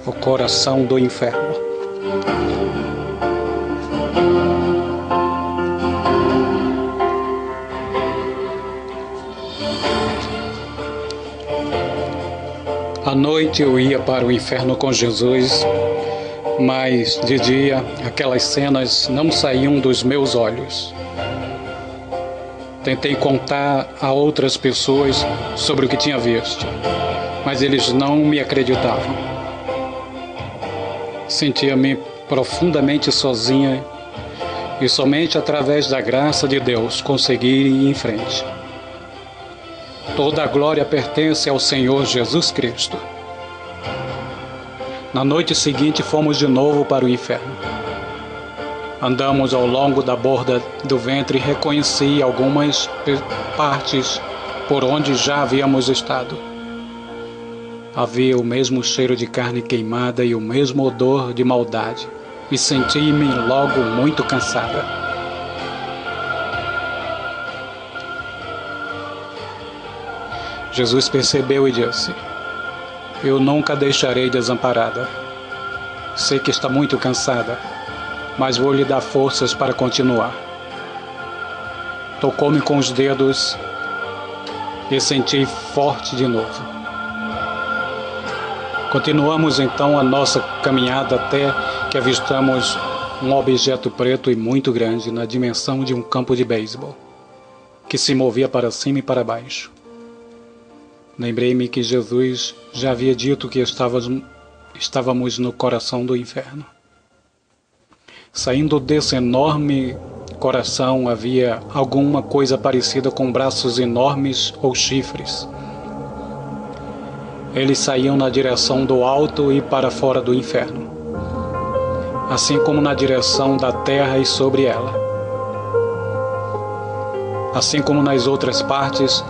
O coração do inferno. À noite eu ia para o inferno com Jesus, mas de dia aquelas cenas não saíam dos meus olhos. Tentei contar a outras pessoas sobre o que tinha visto, mas eles não me acreditavam. Sentia-me profundamente sozinha e somente através da graça de Deus consegui ir em frente. Toda a glória pertence ao Senhor Jesus Cristo. Na noite seguinte fomos de novo para o inferno. Andamos ao longo da borda do ventre e reconheci algumas partes por onde já havíamos estado. Havia o mesmo cheiro de carne queimada e o mesmo odor de maldade, e senti-me logo muito cansada. Jesus percebeu e disse: eu nunca a deixarei desamparada. Sei que está muito cansada, mas vou lhe dar forças para continuar. Tocou-me com os dedos e senti forte de novo. Continuamos então a nossa caminhada até que avistamos um objeto preto e muito grande na dimensão de um campo de beisebol, que se movia para cima e para baixo. Lembrei-me que Jesus já havia dito que estávamos no coração do inferno. Saindo desse enorme coração havia alguma coisa parecida com braços enormes ou chifres. Eles saíam na direção do alto e para fora do inferno, assim como na direção da terra e sobre ela. Assim como nas outras partes,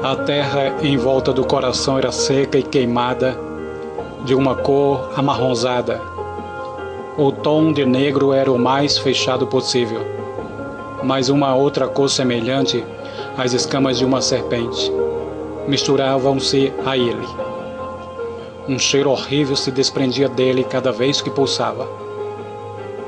a terra em volta do coração era seca e queimada, de uma cor amarronzada. O tom de negro era o mais fechado possível, mas uma outra cor semelhante às escamas de uma serpente misturavam-se a ele. Um cheiro horrível se desprendia dele cada vez que pulsava,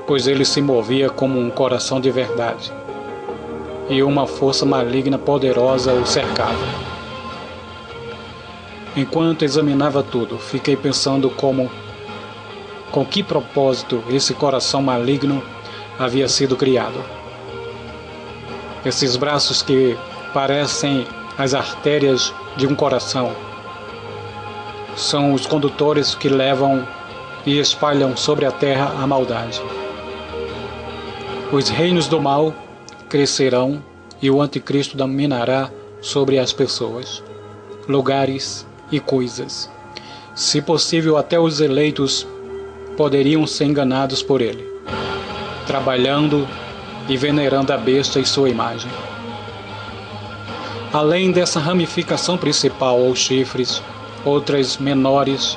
pois ele se movia como um coração de verdade, e uma força maligna poderosa o cercava. Enquanto examinava tudo, fiquei pensando com que propósito esse coração maligno havia sido criado. Esses braços que parecem as artérias de um coração são os condutores que levam e espalham sobre a terra a maldade. Os reinos do mal crescerão e o anticristo dominará sobre as pessoas, lugares e coisas. Se possível, até os eleitos poderiam ser enganados por ele, trabalhando e venerando a besta e sua imagem. Além dessa ramificação principal ou chifres, outras menores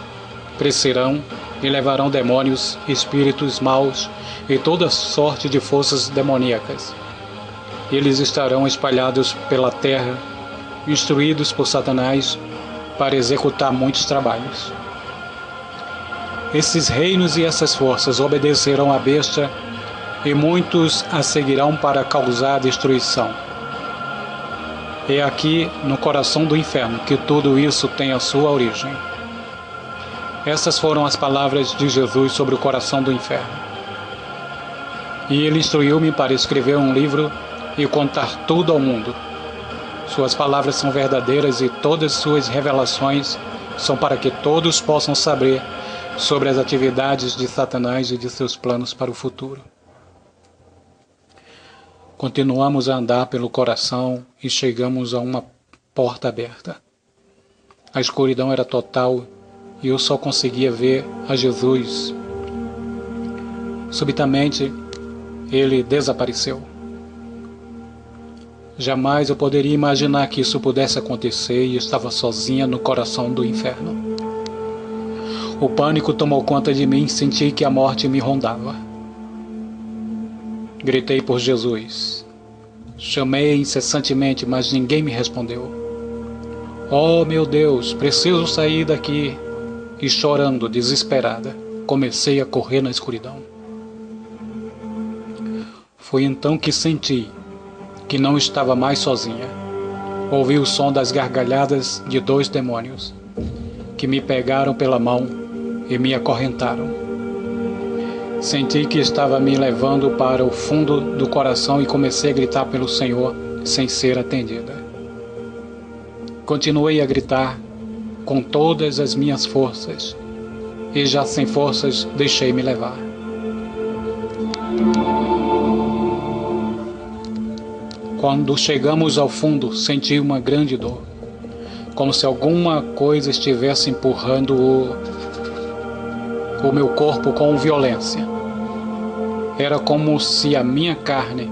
crescerão e levarão demônios, espíritos maus e toda sorte de forças demoníacas. Eles estarão espalhados pela terra, instruídos por Satanás para executar muitos trabalhos. Esses reinos e essas forças obedecerão à besta e muitos a seguirão para causar destruição. É aqui, no coração do inferno, que tudo isso tem a sua origem. Essas foram as palavras de Jesus sobre o coração do inferno. E ele instruiu-me para escrever um livro e contar tudo ao mundo. Suas palavras são verdadeiras e todas suas revelações são para que todos possam saber sobre as atividades de Satanás e de seus planos para o futuro. Continuamos a andar pelo coração e chegamos a uma porta aberta. A escuridão era total e eu só conseguia ver a Jesus. Subitamente, ele desapareceu. Jamais eu poderia imaginar que isso pudesse acontecer e estava sozinha no coração do inferno. O pânico tomou conta de mim e senti que a morte me rondava. Gritei por Jesus. Chamei incessantemente, mas ninguém me respondeu. Oh, meu Deus, preciso sair daqui. E chorando, desesperada, comecei a correr na escuridão. Foi então que senti que não estava mais sozinha. Ouvi o som das gargalhadas de 2 demônios, que me pegaram pela mão e me acorrentaram. Senti que estava me levando para o fundo do coração e comecei a gritar pelo Senhor sem ser atendida. Continuei a gritar com todas as minhas forças e já sem forças deixei-me levar. Quando chegamos ao fundo, senti uma grande dor, como se alguma coisa estivesse empurrando o meu corpo com violência. Era como se a minha carne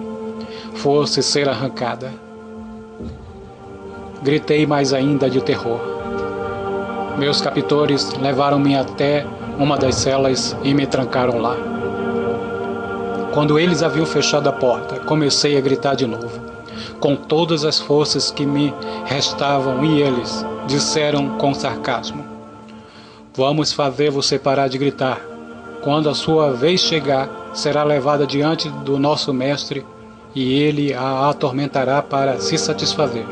fosse ser arrancada. Gritei mais ainda de terror. Meus captores levaram-me até uma das celas e me trancaram lá. Quando eles haviam fechado a porta, comecei a gritar de novo, com todas as forças que me restavam, e eles disseram com sarcasmo: Vamos fazer você parar de gritar. Quando a sua vez chegar, será levada diante do nosso mestre e ele a atormentará para se satisfazer.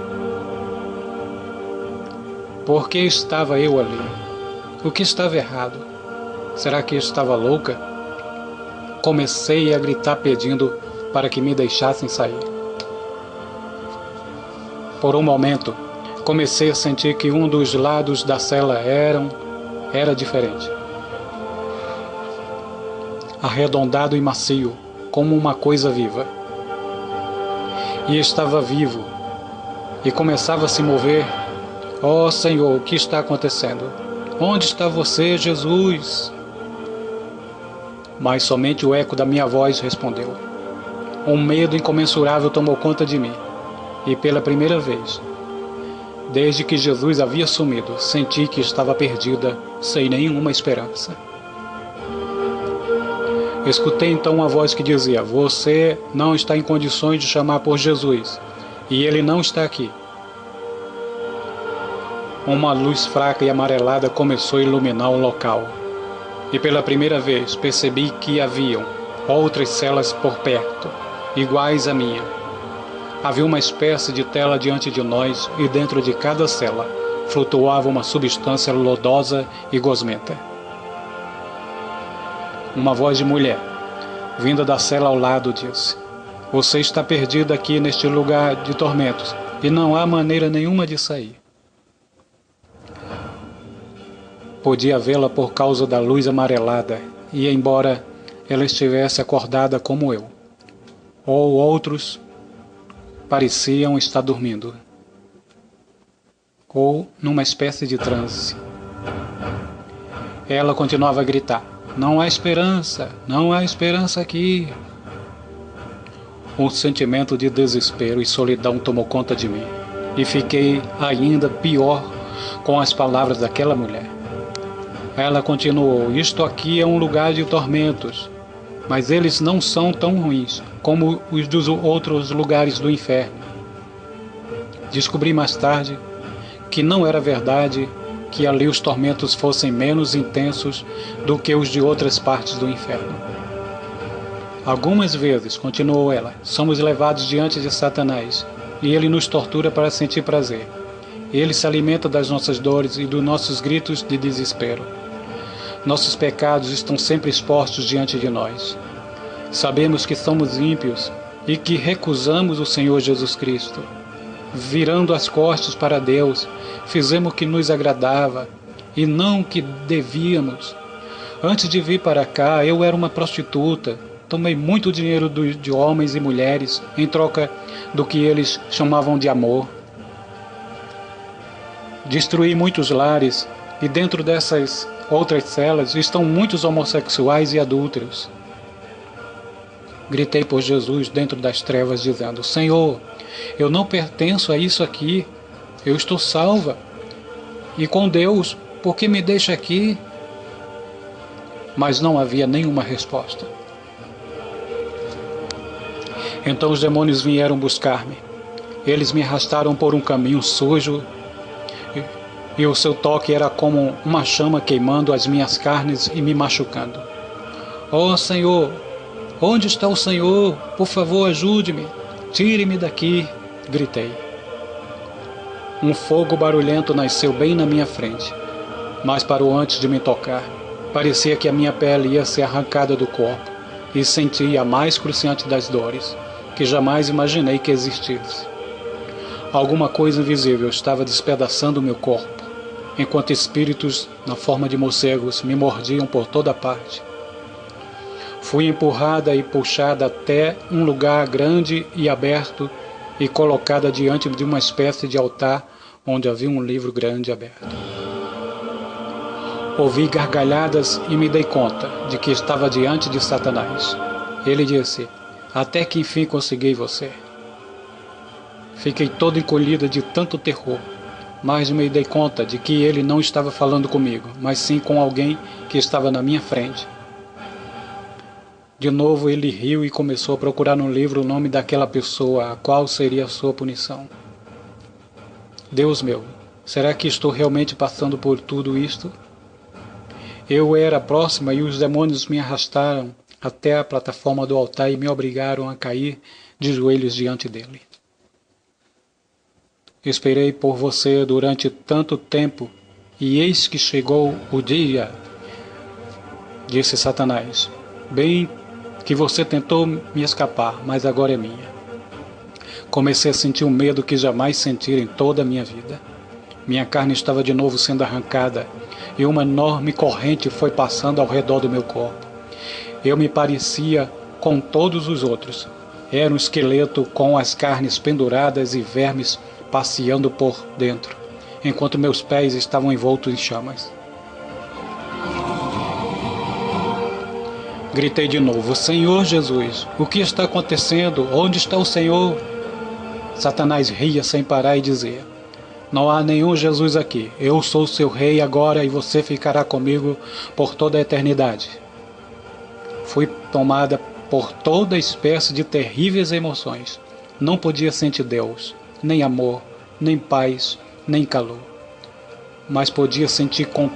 Por que estava eu ali? O que estava errado? Será que eu estava louca? Comecei a gritar pedindo para que me deixassem sair. Por um momento, comecei a sentir que um dos lados da cela era diferente. Arredondado e macio, como uma coisa viva. E estava vivo, e começava a se mover. Oh, Senhor, o que está acontecendo? Onde está você, Jesus? Mas somente o eco da minha voz respondeu. Um medo incomensurável tomou conta de mim, e pela primeira vez, desde que Jesus havia sumido, senti que estava perdida, sem nenhuma esperança. Escutei então uma voz que dizia: Você não está em condições de chamar por Jesus, e ele não está aqui. Uma luz fraca e amarelada começou a iluminar o local, e pela primeira vez percebi que haviam outras celas por perto, iguais à minha. Havia uma espécie de tela diante de nós, e dentro de cada cela flutuava uma substância lodosa e gosmenta. Uma voz de mulher, vinda da cela ao lado, disse: Você está perdida aqui neste lugar de tormentos, e não há maneira nenhuma de sair. Podia vê-la por causa da luz amarelada, e embora ela estivesse acordada como eu, ou outros pareciam estar dormindo, ou numa espécie de transe. Ela continuava a gritar: Não há esperança, não há esperança aqui. Um sentimento de desespero e solidão tomou conta de mim, e fiquei ainda pior com as palavras daquela mulher. Ela continuou: Isto aqui é um lugar de tormentos, mas eles não são tão ruins como os dos outros lugares do inferno. Descobri mais tarde que não era verdade que ali os tormentos fossem menos intensos do que os de outras partes do inferno. Algumas vezes, continuou ela, somos levados diante de Satanás, e ele nos tortura para sentir prazer. Ele se alimenta das nossas dores e dos nossos gritos de desespero. Nossos pecados estão sempre expostos diante de nós. Sabemos que somos ímpios e que recusamos o Senhor Jesus Cristo. Virando as costas para Deus, fizemos o que nos agradava e não o que devíamos. Antes de vir para cá, eu era uma prostituta. Tomei muito dinheiro de homens e mulheres em troca do que eles chamavam de amor. Destruí muitos lares, e dentro dessas outras celas estão muitos homossexuais e adúlteros. Gritei por Jesus dentro das trevas, dizendo: Senhor, eu não pertenço a isso aqui. Eu estou salva. E com Deus, por que me deixa aqui? Mas não havia nenhuma resposta. Então os demônios vieram buscar-me. Eles me arrastaram por um caminho sujo e o seu toque era como uma chama queimando as minhas carnes e me machucando. Oh, Senhor, onde está o Senhor? Por favor, ajude-me. Tire-me daqui, gritei. Um fogo barulhento nasceu bem na minha frente, mas parou antes de me tocar. Parecia que a minha pele ia ser arrancada do corpo e senti a mais cruciante das dores, que jamais imaginei que existisse. Alguma coisa invisível estava despedaçando meu corpo, enquanto espíritos, na forma de morcegos, me mordiam por toda parte. Fui empurrada e puxada até um lugar grande e aberto e colocada diante de uma espécie de altar onde havia um livro grande aberto. Ouvi gargalhadas e me dei conta de que estava diante de Satanás. Ele disse: até que enfim consegui você. Fiquei toda encolhida de tanto terror, mas me dei conta de que ele não estava falando comigo, mas sim com alguém que estava na minha frente. De novo ele riu e começou a procurar no livro o nome daquela pessoa, a qual seria a sua punição. Deus meu, será que estou realmente passando por tudo isto? Eu era próxima e os demônios me arrastaram até a plataforma do altar e me obrigaram a cair de joelhos diante dele. Esperei por você durante tanto tempo e eis que chegou o dia, disse Satanás. Bem que você tentou me escapar, mas agora é minha. Comecei a sentir um medo que jamais senti em toda a minha vida. Minha carne estava de novo sendo arrancada e uma enorme corrente foi passando ao redor do meu corpo. Eu me parecia com todos os outros. Era um esqueleto com as carnes penduradas e vermes passeando por dentro, enquanto meus pés estavam envoltos em chamas. Gritei de novo: Senhor Jesus, o que está acontecendo? Onde está o Senhor? Satanás ria sem parar e dizia: não há nenhum Jesus aqui. Eu sou seu rei agora e você ficará comigo por toda a eternidade. Fui tomada por toda espécie de terríveis emoções. Não podia sentir Deus, nem amor, nem paz, nem calor. Mas podia sentir com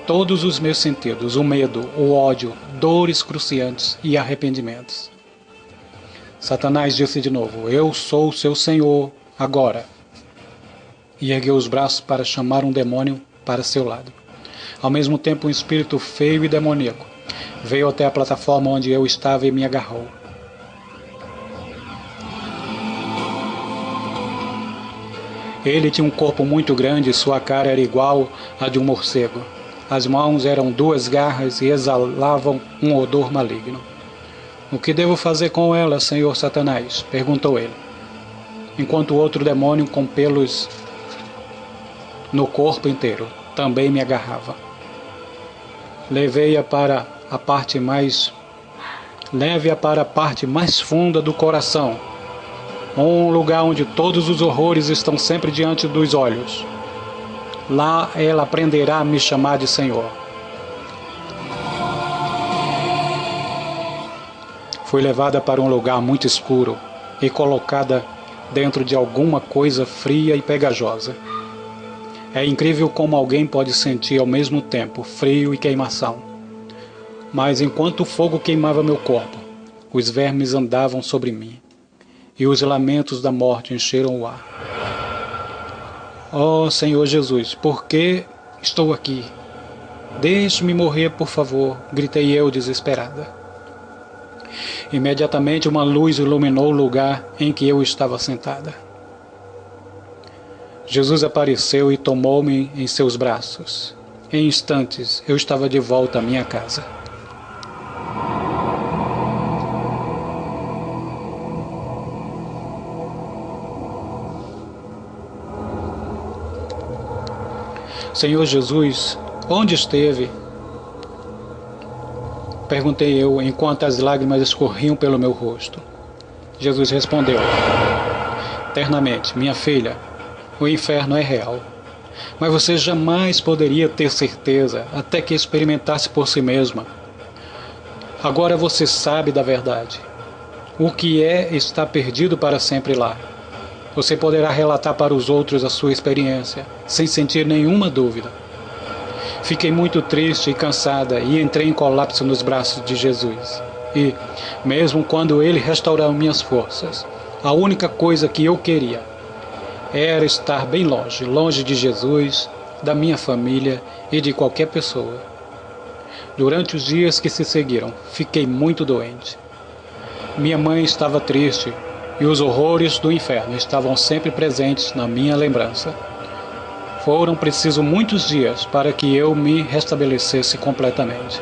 todos os meus sentidos o medo, o ódio, dores cruciantes e arrependimentos. Satanás disse de novo: eu sou o seu Senhor agora. E ergueu os braços para chamar um demônio para seu lado. Ao mesmo tempo, um espírito feio e demoníaco veio até a plataforma onde eu estava e me agarrou. Ele tinha um corpo muito grande e sua cara era igual à de um morcego. As mãos eram 2 garras e exalavam um odor maligno. O que devo fazer com ela, Senhor Satanás? Perguntou ele. Enquanto outro demônio com pelos no corpo inteiro também me agarrava. Leve-a para a parte mais funda do coração, um lugar onde todos os horrores estão sempre diante dos olhos. Lá ela aprenderá a me chamar de Senhor. Fui levada para um lugar muito escuro e colocada dentro de alguma coisa fria e pegajosa. É incrível como alguém pode sentir ao mesmo tempo frio e queimação. Mas enquanto o fogo queimava meu corpo, os vermes andavam sobre mim, e os lamentos da morte encheram o ar. Oh, Senhor Jesus, por que estou aqui? Deixe-me morrer, por favor, gritei eu desesperada. Imediatamente uma luz iluminou o lugar em que eu estava sentada. Jesus apareceu e tomou-me em seus braços. Em instantes, eu estava de volta à minha casa. Senhor Jesus, onde esteve? Perguntei eu, enquanto as lágrimas escorriam pelo meu rosto. Jesus respondeu: eternamente, minha filha, o inferno é real. Mas você jamais poderia ter certeza até que experimentasse por si mesma. Agora você sabe da verdade. O que é estar perdido para sempre lá. Você poderá relatar para os outros a sua experiência, sem sentir nenhuma dúvida. Fiquei muito triste e cansada e entrei em colapso nos braços de Jesus. E, mesmo quando Ele restaurou minhas forças, a única coisa que eu queria era estar bem longe, longe de Jesus, da minha família e de qualquer pessoa. Durante os dias que se seguiram, fiquei muito doente. Minha mãe estava triste e os horrores do inferno estavam sempre presentes na minha lembrança. Foram precisos muitos dias para que eu me restabelecesse completamente.